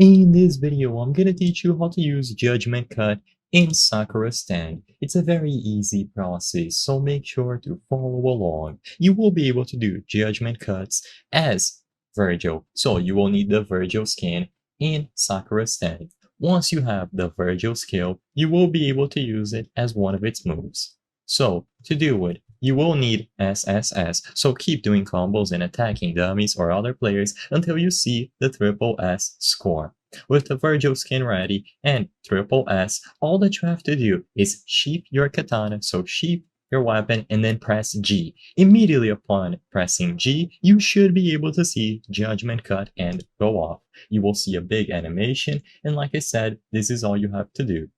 In this video, I'm gonna teach you how to use Judgment Cut in Sakura Stand. It's a very easy process, so make sure to follow along. You will be able to do Judgment Cuts as Virgil, so you will need the Virgil skin in Sakura Stand. Once you have the Virgil skill, you will be able to use it as one of its moves. So, to do it, you will need SSS, so keep doing combos and attacking dummies or other players until you see the triple S score. With the Virgil skin ready and triple S, all that you have to do is sheath your katana, so sheath your weapon and then press G. Immediately upon pressing G, you should be able to see Judgment Cut and go off. You will see a big animation, and like I said, this is all you have to do.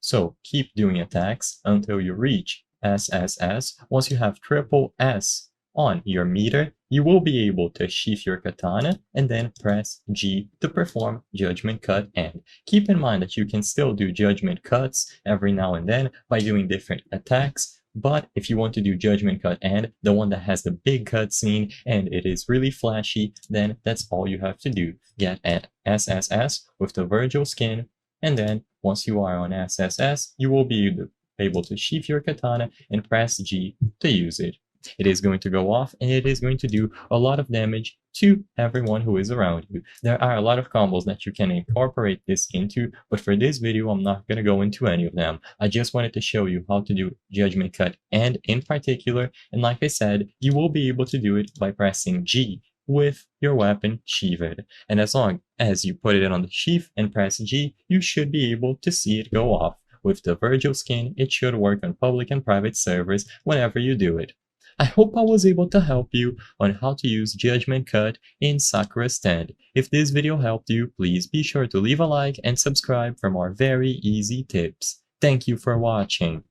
So keep doing attacks until you reach SSS. Once you have triple S on your meter, you will be able to sheath your katana and then press G to perform Judgment Cut End. Keep in mind that you can still do Judgment Cuts every now and then by doing different attacks, but if you want to do Judgment Cut End, the one that has the big cutscene and it is really flashy, then that's all you have to do. Get at SSS with the Virgil skin, and then once you are on SSS, you will be able to sheath your katana and press G to use it. It is going to go off and it is going to do a lot of damage to everyone who is around you. There are a lot of combos that you can incorporate this into, but for this video I'm not going to go into any of them. I just wanted to show you how to do Judgment Cut and in particular, and like I said, you will be able to do it by pressing G with your weapon sheathed. And as long as you put it on the sheath and press G, you should be able to see it go off. With the Virgil skin, it should work on public and private servers whenever you do it. I hope I was able to help you on how to use Judgment Cut in Sakura Stand. If this video helped you, please be sure to leave a like and subscribe for more very easy tips. Thank you for watching.